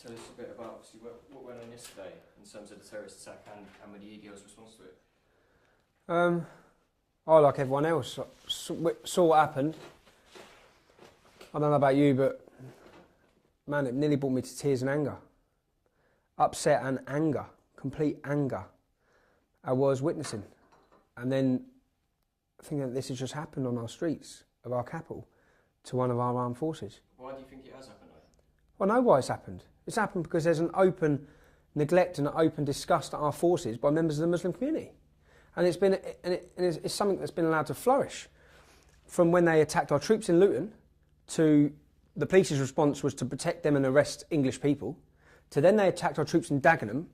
tell us a bit about obviously what went on yesterday in terms of the terrorist attack and with the EDL's response to it? I, like everyone else, saw what happened. I don't know about you, but man, it nearly brought me to tears and anger. Upset and anger, complete anger. I was witnessing. And then thinking that this has just happened on our streets of our capital to one of our armed forces. Why do you think it has happened? Well, I know why it's happened. It's happened because there's an open neglect and an open disgust at our forces by members of the Muslim community. And it's something that's been allowed to flourish. From when they attacked our troops in Luton, to the police's response was to protect them and arrest English people, to then they attacked our troops in Dagenham,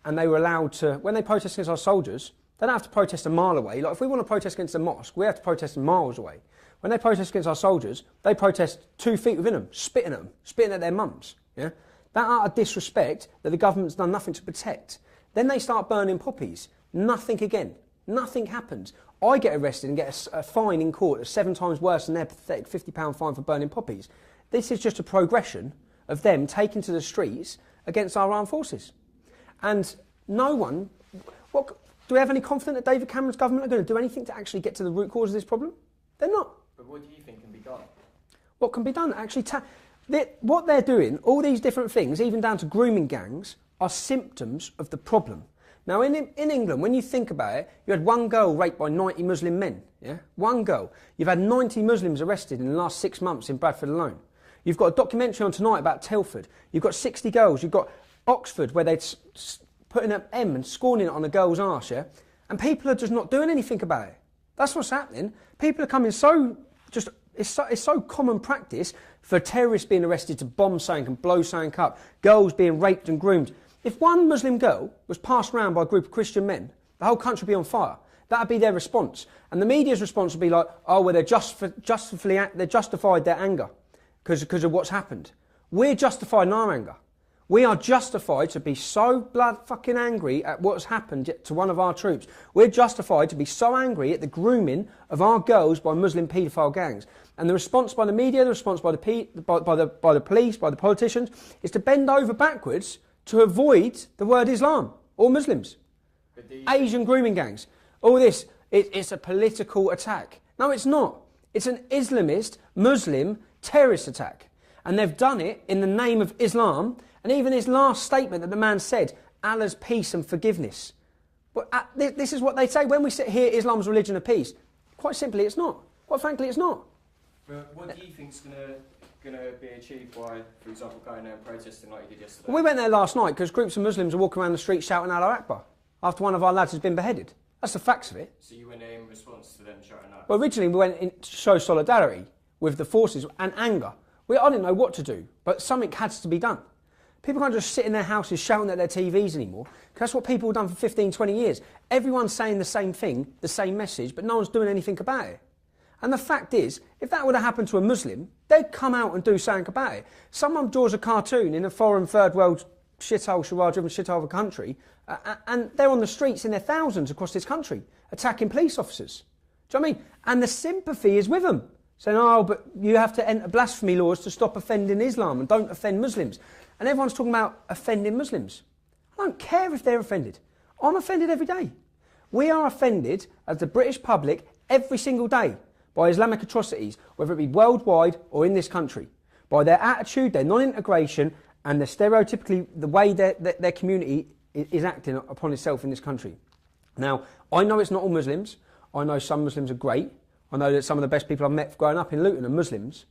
and they were allowed to, when they protest against our soldiers, they don't have to protest a mile away. Like if we want to protest against a mosque, we have to protest miles away. When they protest against our soldiers, they protest 2 feet within them, spitting at them, spitting at their mums. Yeah? That out of disrespect that the government's done nothing to protect. Then they start burning poppies. Nothing again. Nothing happens. I get arrested and get a fine in court that's 7 times worse than their pathetic £50 fine for burning poppies. This is just a progression of them taking to the streets against our armed forces. And no one... do we have any confidence that David Cameron's government are going to do anything to actually get to the root cause of this problem? They're not. But what do you think can be done? What can be done? Actually, what they're doing, all these different things, even down to grooming gangs, are symptoms of the problem. Now, in England, when you think about it, you had 1 girl raped by 90 Muslim men. Yeah, 1 girl. You've had 90 Muslims arrested in the last 6 months in Bradford alone. You've got a documentary on tonight about Telford. You've got 60 girls. You've got Oxford, where they're putting an M and scorning it on a girl's arse, yeah? And people are just not doing anything about it. That's what's happening. People are coming it's so common practice for terrorists being arrested to bomb something and blow something up, girls being raped and groomed. If 1 Muslim girl was passed around by a group of Christian men, the whole country would be on fire. That would be their response. And the media's response would be like, oh, well, they're justified their anger because of what's happened. We're justified in our anger. We are justified to be so blood fucking angry at what's happened to one of our troops. We're justified to be so angry at the grooming of our girls by Muslim paedophile gangs. And the response by the media, the response by the police, by the politicians, is to bend over backwards to avoid the word Islam or Muslims. Asian grooming gangs. All this, it's a political attack. No, it's not. It's an Islamist, Muslim terrorist attack. And they've done it in the name of Islam. And even his last statement that the man said, Allah's peace and forgiveness. But this is what they say when we sit here, Islam's religion of peace. Quite simply, it's not. Quite frankly, it's not. But what do you think's going to be achieved by, for example, going there and protesting like you did yesterday? Well, we went there last night because groups of Muslims are walking around the street shouting Allah Akbar after one of our lads has been beheaded. That's the facts of it. So you went there in response to them shouting that? Well, originally we went in to show solidarity with the forces and anger. I didn't know what to do, but something had to be done. People can't just sit in their houses shouting at their TVs anymore. That's what people have done for 15, 20 years. Everyone's saying the same thing, the same message, but no one's doing anything about it. And the fact is, if that would have happened to a Muslim, they'd come out and do something about it. Someone draws a cartoon in a foreign third world shithole, Sharia-driven shithole of a country, and they're on the streets in their thousands across this country, attacking police officers. Do you know what I mean? And the sympathy is with them. Saying, oh, but you have to enter blasphemy laws to stop offending Islam and don't offend Muslims. And everyone's talking about offending Muslims. I don't care if they're offended. I'm offended every day. We are offended as the British public every single day by Islamic atrocities, whether it be worldwide or in this country, by their attitude, their non-integration, and stereotypically the way their community is acting upon itself in this country. Now, I know it's not all Muslims. I know some Muslims are great. I know that some of the best people I've met growing up in Luton are Muslims.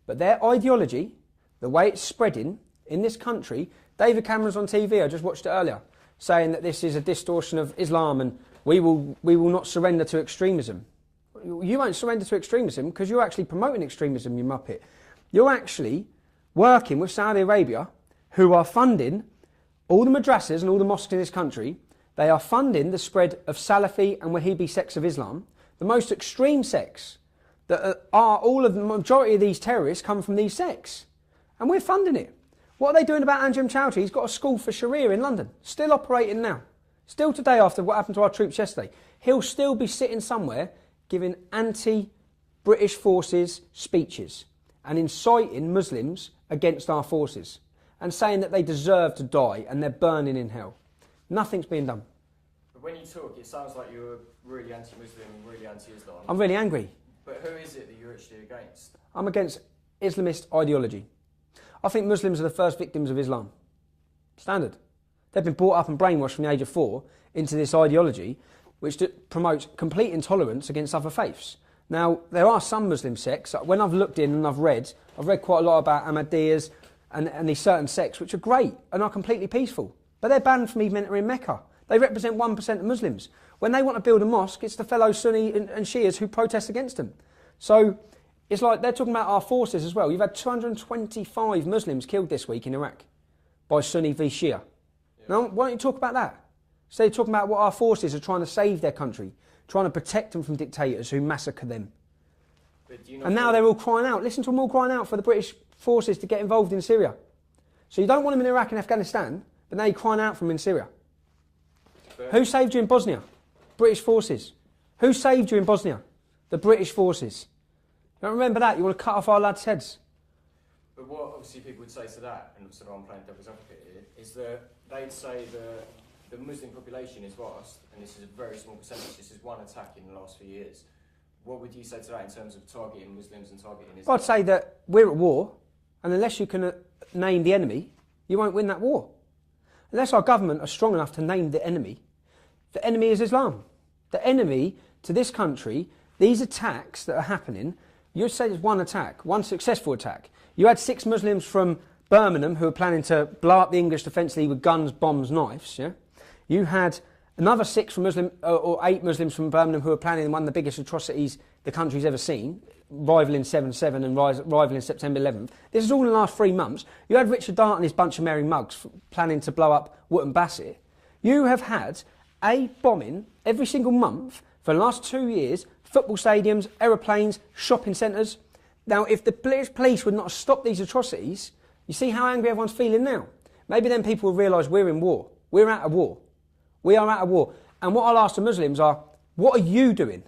But their ideology, the way it's spreading in this country, David Cameron's on TV, I just watched it earlier, saying that this is a distortion of Islam and we will not surrender to extremism. You won't surrender to extremism because you're actually promoting extremism, you muppet. You're actually working with Saudi Arabia, who are funding all the madrasas and all the mosques in this country. They are funding the spread of Salafi and Wahhabi sects of Islam, the most extreme sects that are all of the majority of these terrorists come from these sects. And we're funding it. What are they doing about Anjem Chowdhury? He's got a school for Sharia in London, still operating now. Still today after what happened to our troops yesterday. He'll still be sitting somewhere giving anti-British forces speeches and inciting Muslims against our forces. and saying that they deserve to die and they're burning in hell. Nothing's being done. But when you talk, it sounds like you're really anti-Muslim and really anti-Islam. I'm really angry. But who is it that you're actually against? I'm against Islamist ideology. I think Muslims are the first victims of Islam. Standard. They've been brought up and brainwashed from the age of 4 into this ideology which promotes complete intolerance against other faiths. Now, there are some Muslim sects, when I've looked in and I've read quite a lot about Ahmadiyyas and these certain sects which are great and are completely peaceful. But they're banned from even entering Mecca. They represent 1% of Muslims. When they want to build a mosque, it's the fellow Sunni and Shias who protest against them. So it's like they're talking about our forces as well. You've had 225 Muslims killed this week in Iraq by Sunni v Shia. Yeah. Now, why don't you talk about that? So they're talking about what our forces are trying to save their country, trying to protect them from dictators who massacre them. And now they're all crying out. Listen to them all crying out for the British forces to get involved in Syria. So you don't want them in Iraq and Afghanistan, but now you're crying out for them in Syria. But who saved you in Bosnia? British forces. Who saved you in Bosnia? The British forces. Don't remember that. You want to cut off our lads' heads. But what obviously people would say to that, and so I'm playing devil's advocate here, is that they'd say the Muslim population is vast, and this is a very small percentage. This is one attack in the last few years. What would you say to that in terms of targeting Muslims and targeting Islam? I'd say that we're at war, and unless you can name the enemy, you won't win that war. Unless our government are strong enough to name the enemy is Islam. The enemy to this country, these attacks that are happening, you say it's one attack, one successful attack. You had 6 Muslims from Birmingham who were planning to blow up the English Defence League with guns, bombs, knives. Yeah, you had another 6 from or 8 Muslims from Birmingham who were planning one of the biggest atrocities the country's ever seen, rivaling 7/7 and rivaling September 11th. This is all in the last 3 months. You had Richard Dart and his bunch of merry mugs planning to blow up Wootton Bassett. You have had a bombing every single month for the last 2 years, football stadiums, aeroplanes, shopping centres. Now, if the British police would not have stopped these atrocities, you see how angry everyone's feeling now. Maybe then people will realise we're in war. We're out of war. We are out of war. And what I'll ask the Muslims are, what are you doing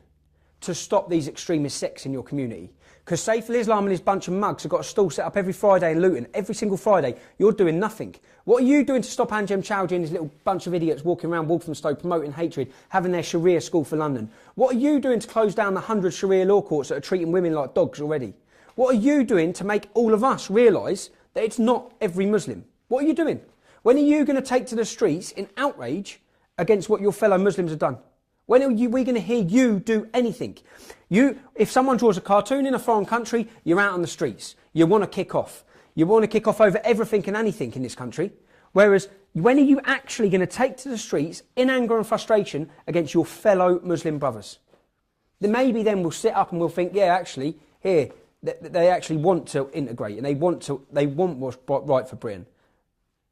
to stop these extremist sects in your community? Because Saif al-Islam and his bunch of mugs have got a stall set up every Friday in Luton, every single Friday. You're doing nothing. What are you doing to stop Anjem Chowdhury and his little bunch of idiots walking around Walthamstow promoting hatred, having their Sharia school for London? What are you doing to close down the 100 Sharia law courts that are treating women like dogs already? What are you doing to make all of us realise that it's not every Muslim? What are you doing? When are you going to take to the streets in outrage against what your fellow Muslims have done? When are we going to hear you do anything? If someone draws a cartoon in a foreign country, you're out on the streets. You want to kick off. You want to kick off over everything and anything in this country. Whereas, when are you actually going to take to the streets in anger and frustration against your fellow Muslim brothers? Then maybe then we'll sit up and we'll think, yeah, actually, here, they actually want to integrate and they want what's right for Britain.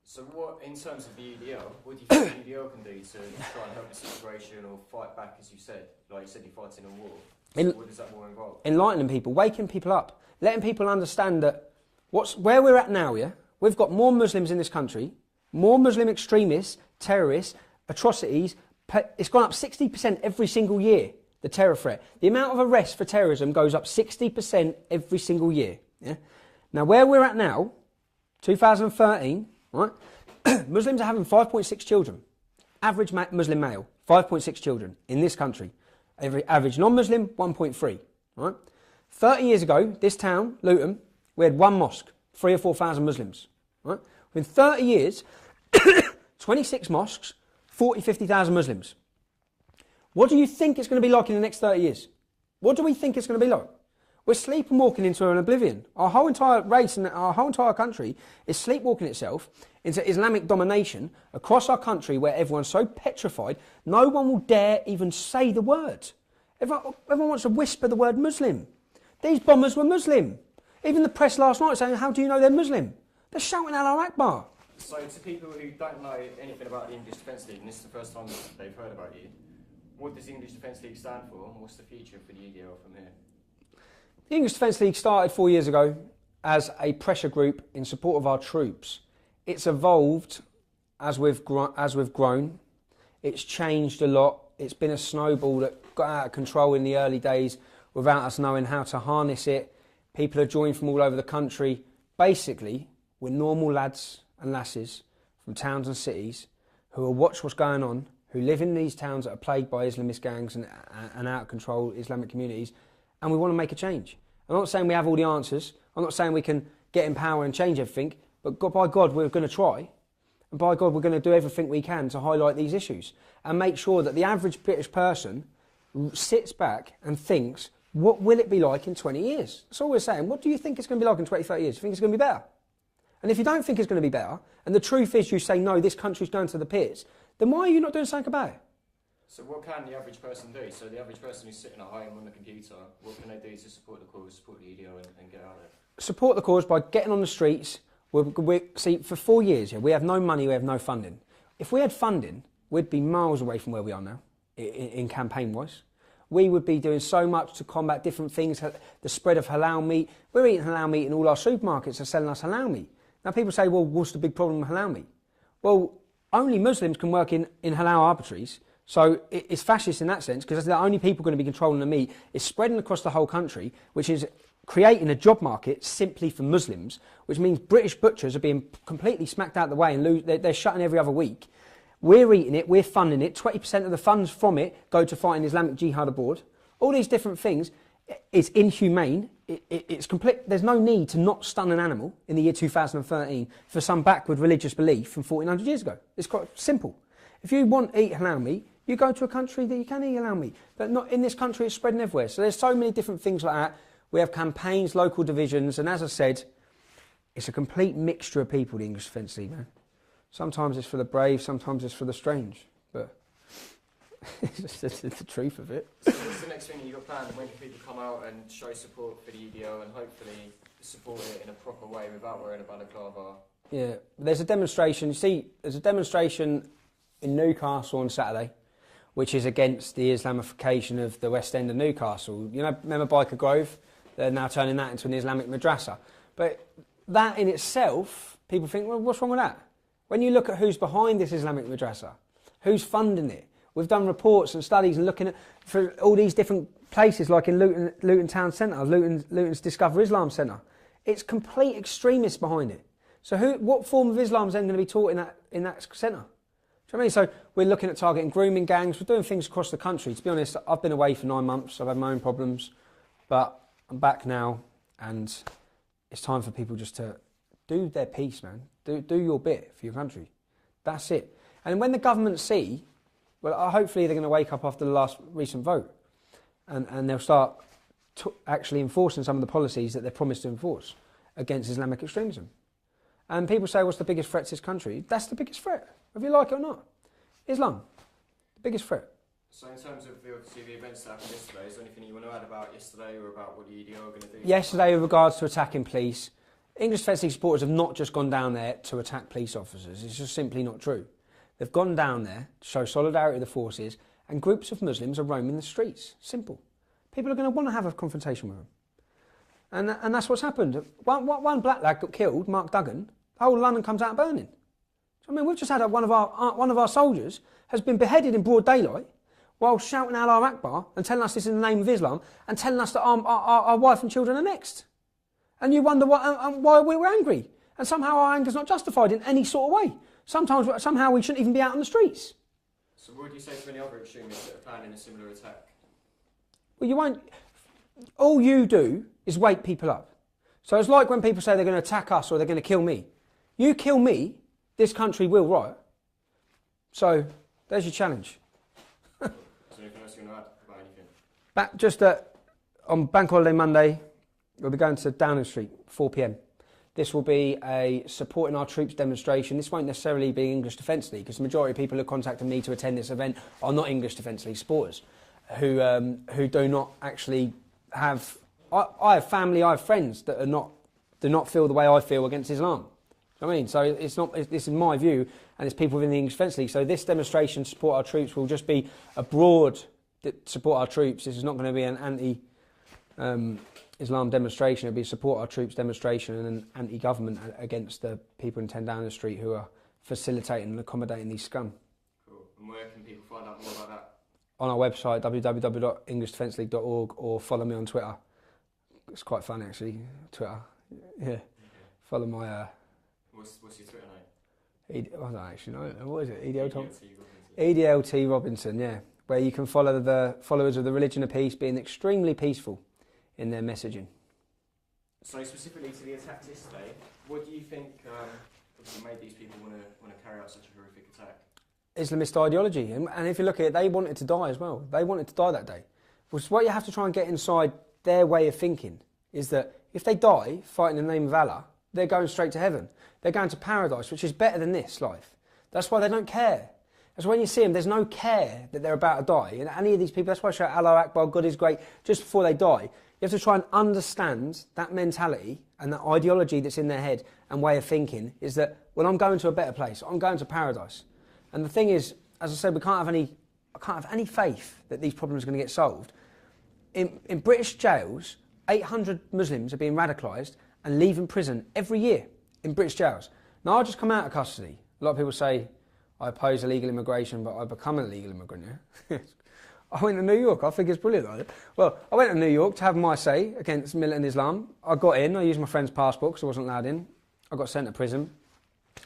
So what, in terms of the EDL, what do you think the EDL can do to try and help the situation or fight back, as you said? Like you said, you're fighting a war. So what does that war involve? Enlightening people, waking people up, letting people understand that where we're at now, yeah? We've got more Muslims in this country, more Muslim extremists, terrorists, atrocities. It's gone up 60% every single year, the terror threat. The amount of arrests for terrorism goes up 60% every single year. Yeah? Now, where we're at now, 2013... right? Muslims are having 5.6 children. Average Muslim male, 5.6 children in this country. Average non-Muslim, 1.3. Right? 30 years ago, this town, Luton, we had one mosque, 3,000 or 4,000 Muslims. Right? Within 30 years, 26 mosques, 40,000, 50,000 Muslims. What do you think it's going to be like in the next 30 years? What do we think it's going to be like? We're sleepwalking into an oblivion. Our whole entire race and our whole entire country is sleepwalking itself into Islamic domination across our country where everyone's so petrified, no one will dare even say the word. Everyone wants to whisper the word Muslim. These bombers were Muslim. Even the press last night saying, how do you know they're Muslim? They're shouting Allah Akbar. So to people who don't know anything about the English Defence League, and this is the first time they've heard about you, what does the English Defence League stand for and what's the future for the EDL from here? The English Defence League started 4 years ago as a pressure group in support of our troops. It's evolved as we've grown. It's changed a lot. It's been a snowball that got out of control in the early days without us knowing how to harness it. People are joined from all over the country. Basically, we're normal lads and lasses from towns and cities who will watch what's going on, who live in these towns that are plagued by Islamist gangs and out of control Islamic communities, and we want to make a change. I'm not saying we have all the answers. I'm not saying we can get in power and change everything, but by God, we're going to try. And by God, we're going to do everything we can to highlight these issues and make sure that the average British person sits back and thinks, what will it be like in 20 years? That's all we're saying. What do you think it's going to be like in 20, 30 years? Do you think it's going to be better? And if you don't think it's going to be better, and the truth is you say, no, this country's going to the pits, then why are you not doing something about it? So what can the average person do? So the average person who's sitting at home on the computer, what can they do to support the cause, support the EDL and get out there? Support the cause by getting on the streets. See, for 4 years, we have no money, we have no funding. If we had funding, we'd be miles away from where we are now, in campaign-wise. We would be doing so much to combat different things, the spread of halal meat. We're eating halal meat in all our supermarkets are selling us halal meat. Now people say, well, what's the big problem with halal meat? Well, only Muslims can work in halal arbitraries, so it's fascist in that sense, because the only people going to be controlling the meat. It's spreading across the whole country, which is creating a job market simply for Muslims, which means British butchers are being completely smacked out of the way and they're shutting every other week. We're eating it, we're funding it, 20% of the funds from it go to fighting Islamic Jihad abroad. All these different things, it's inhumane, it's complete. There's no need to not stun an animal in the year 2013 for some backward religious belief from 1400 years ago. It's quite simple. If you want to eat halal meat, you go to a country that you can eat halal meat. But not in this country, it's spreading everywhere. So there's so many different things like that. We have campaigns, local divisions, and as I said, it's a complete mixture of people, the English Defence League, man. Sometimes it's for the brave, sometimes it's for the strange, but it's the truth of it. So what's the next thing you've got planned? When can people come out and show support for the EDO and hopefully support it in a proper way without wearing a balaclava? Yeah, there's a demonstration. You see, there's a demonstration in Newcastle on Saturday, which is against the Islamification of the West End of Newcastle. You know, remember Biker Grove? They're now turning that into an Islamic madrasa. But that in itself, people think, well, what's wrong with that? When you look at who's behind this Islamic madrasa, who's funding it, we've done reports and studies and looking at for all these different places, like in Luton Town Centre, Luton's Discover Islam Centre. It's complete extremists behind it. So what form of Islam is then going to be taught in that centre? Do you know what I mean? So we're looking at targeting grooming gangs. We're doing things across the country. To be honest, I've been away for 9 months. I've had my own problems. But I'm back now, and it's time for people just to do their piece, man. Do your bit for your country. That's it. And when the government see, well, hopefully they're going to wake up after the last recent vote, and they'll start actually enforcing some of the policies that they promised to enforce against Islamic extremism. And people say, what's the biggest threat to this country? That's the biggest threat, whether you like it or not. Islam, the biggest threat. So in terms of the events that happened yesterday, is there anything you want to add about yesterday or about what the EDO are going to do? Yesterday, with regards to attacking police, English Defence League supporters have not just gone down there to attack police officers. It's just simply not true. They've gone down there to show solidarity with the forces, and groups of Muslims are roaming the streets. Simple. People are going to want to have a confrontation with them. And that's what's happened. One black lad got killed, Mark Duggan. The whole London comes out burning. I mean, we've just had one of our soldiers has been beheaded in broad daylight while shouting Allah Akbar and telling us this in the name of Islam and telling us that our wife and children are next. And you wonder why we were angry. And somehow our anger's not justified in any sort of way. Somehow we shouldn't even be out on the streets. So what would you say to any other extremists that are planning a similar attack? Well, you won't. All you do is wake people up. So it's like when people say they're going to attack us or they're going to kill me. You kill me, this country will riot. So there's your challenge. Is there anything else you want to add about anything? Just on Bank Holiday Monday, we'll be going to Downing Street, 4 p.m. This will be a supporting our troops demonstration. This won't necessarily be English Defence League, because the majority of people who contacted me to attend this event are not English Defence League supporters, who do not actually have. I have family, I have friends that do not feel the way I feel against Islam. You know what I mean? So this is my view, and it's people within the English Defence League. So this demonstration to support our troops will just be a broad support our troops. This is not going to be an anti-Islam demonstration. It'll be a support our troops demonstration and an anti-government against the people in 10 Downing Street who are facilitating and accommodating these scum. Cool. And where can people find out more about that? On our website, www.englishdefenceleague.org, or follow me on Twitter. It's quite fun, actually, Twitter. Yeah. Okay. Follow my... What's your Twitter name? I don't actually know. What is it? EDL Tom? Robinson. EDLT Robinson, yeah. Where you can follow the followers of the religion of peace being extremely peaceful in their messaging. So specifically to the attacks yesterday, what do you think made these people want to carry out such a horrific attack? Islamist ideology. And if you look at it, they wanted to die as well. They wanted to die that day. Which what you have to try and get inside their way of thinking is that if they die fighting in the name of Allah, they're going straight to heaven. They're going to paradise, which is better than this life. That's why they don't care. That's when you see them, there's no care that they're about to die. And any of these people, that's why I shout Allah Akbar, God is great, just before they die. You have to try and understand that mentality and that ideology that's in their head and way of thinking is that, well, I'm going to a better place. I'm going to paradise. And the thing is, as I said, I can't have any faith that these problems are going to get solved. In British jails, 800 Muslims are being radicalised and leaving prison every year in British jails. Now, I just come out of custody. A lot of people say, I oppose illegal immigration, but I become an illegal immigrant, yeah? I went to New York. I think it's brilliant. Like well, I went to New York to have my say against militant Islam. I got in. I used my friend's passport because I wasn't allowed in. I got sent to prison.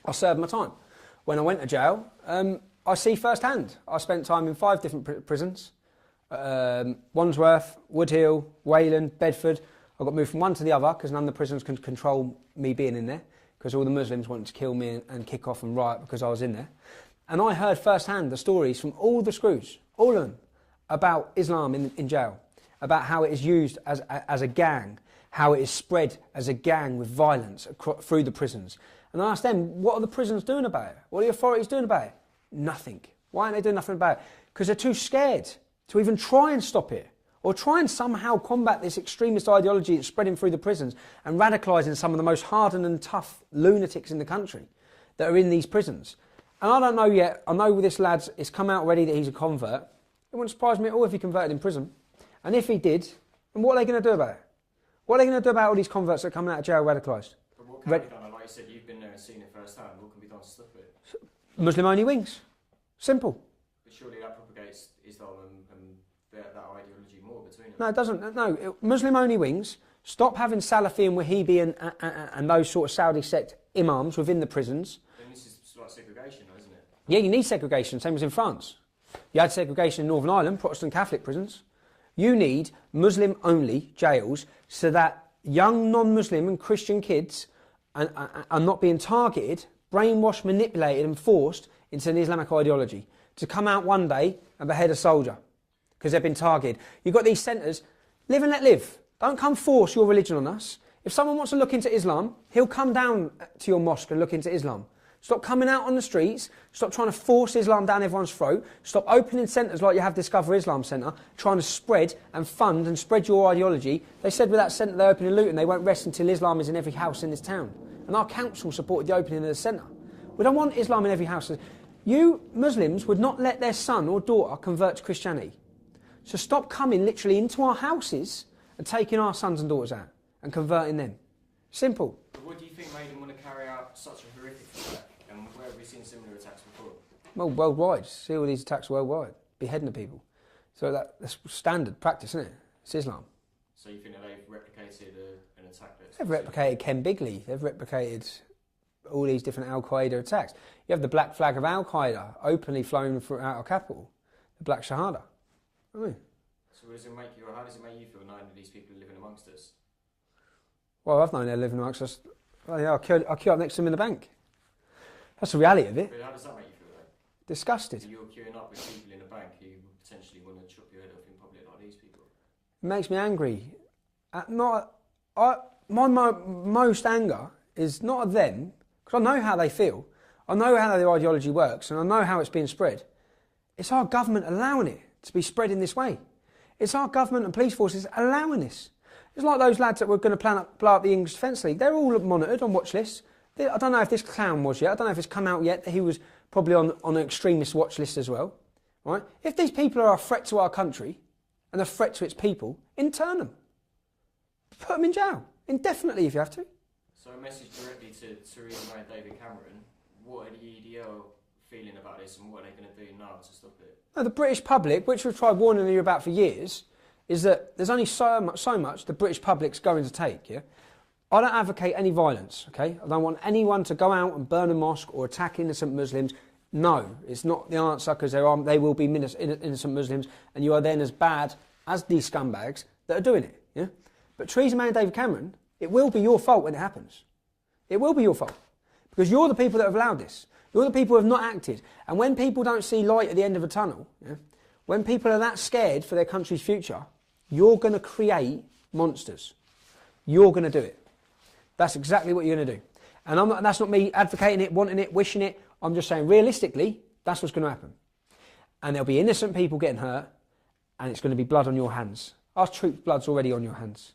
I served my time. When I went to jail, I see firsthand. I spent time in 5 different prisons. Wandsworth, Woodhill, Wayland, Bedford. I got moved from one to the other because none of the prisons can control me being in there because all the Muslims wanted to kill me and kick off and riot because I was in there. And I heard firsthand the stories from all the screws, all of them, about Islam in jail, about how it is used as a gang, how it is spread as a gang with violence through the prisons. And I asked them, what are the prisons doing about it? What are the authorities doing about it? Nothing. Why aren't they doing nothing about it? Because they're too scared to even try and stop it or try and somehow combat this extremist ideology that's spreading through the prisons and radicalising some of the most hardened and tough lunatics in the country that are in these prisons. And I don't know yet. I know this lad's, it's come out already that he's a convert. It wouldn't surprise me at all if he converted in prison. And if he did, then what are they going to do about it? What are they going to do about all these converts that are coming out of jail radicalised? But what can be done? Like you said, you've been there and seen it firsthand. What can be done to stop it? Muslim-only wings. Simple. But surely that propagates Islam and that ideology more between them. No, it doesn't. No, Muslim-only wings. Stop having Salafi and Wahhabi and those sort of Saudi sect imams within the prisons. Then this is like segregation, though, isn't it? Yeah, you need segregation, same as in France. You had segregation in Northern Ireland, Protestant Catholic prisons. You need Muslim-only jails so that young non-Muslim and Christian kids are not being targeted, brainwashed, manipulated and forced into an Islamic ideology to come out one day and behead a soldier because they've been targeted. You've got these centres, live and let live. Don't come force your religion on us. If someone wants to look into Islam, he'll come down to your mosque and look into Islam. Stop coming out on the streets. Stop trying to force Islam down everyone's throat. Stop opening centres like you have Discover Islam Centre, trying to spread and fund and spread your ideology. They said with that centre they open in Luton, they won't rest until Islam is in every house in this town. And our council supported the opening of the centre. We don't want Islam in every house. You Muslims would not let their son or daughter convert to Christianity. So stop coming literally into our houses and taking our sons and daughters out and converting them. Simple. But what do you think made them want to carry out such a horrific attack? And where have we seen similar attacks before? Well, worldwide. See all these attacks worldwide. Beheading the people. So that's standard practice, isn't it? It's Islam. So you think that they've replicated an attack that's... They've replicated Ken Bigley. They've replicated all these different Al-Qaeda attacks. You have the black flag of Al-Qaeda openly flown out of capital. The Black Shahada. I mean, so how does it make you feel knowing that these people are living amongst us? Well, I've known they're living amongst us. Well, yeah, I'll queue up next to them in the bank. That's the reality of it. But how does that make you feel, though? Disgusted. So you're queuing up with people in a bank who potentially want to chop your head off in public like these people? It makes me angry. My most anger is not at them, because I know how they feel. I know how their ideology works, and I know how it's being spread. It's our government allowing it to be spread in this way. It's our government and police forces allowing this. It's like those lads that were going to blow up the English Defence League. They're all monitored on watch lists. I don't know if this clown was yet. I don't know if it's come out yet that he was probably on an extremist watch list as well. Right? If these people are a threat to our country and a threat to its people, intern them. Put them in jail. Indefinitely if you have to. So a message directly to Theresa May and David Cameron. What are the EDL feeling about this and what are they going to do now to stop it? No, the British public, which we've tried warning you about for years, is that there's only so much the British public's going to take. Yeah, I don't advocate any violence, okay? I don't want anyone to go out and burn a mosque or attack innocent Muslims. No, it's not the answer, because they will be innocent Muslims, and you are then as bad as these scumbags that are doing it. Yeah? But Theresa May and David Cameron, it will be your fault when it happens. It will be your fault, because you're the people that have allowed this. You're the people who have not acted. And when people don't see light at the end of a tunnel, yeah, when people are that scared for their country's future, you're going to create monsters. You're going to do it. That's exactly what you're going to do. And that's not me advocating it, wanting it, wishing it. I'm just saying, realistically, that's what's going to happen. And there'll be innocent people getting hurt, and it's going to be blood on your hands. Our troops' blood's already on your hands.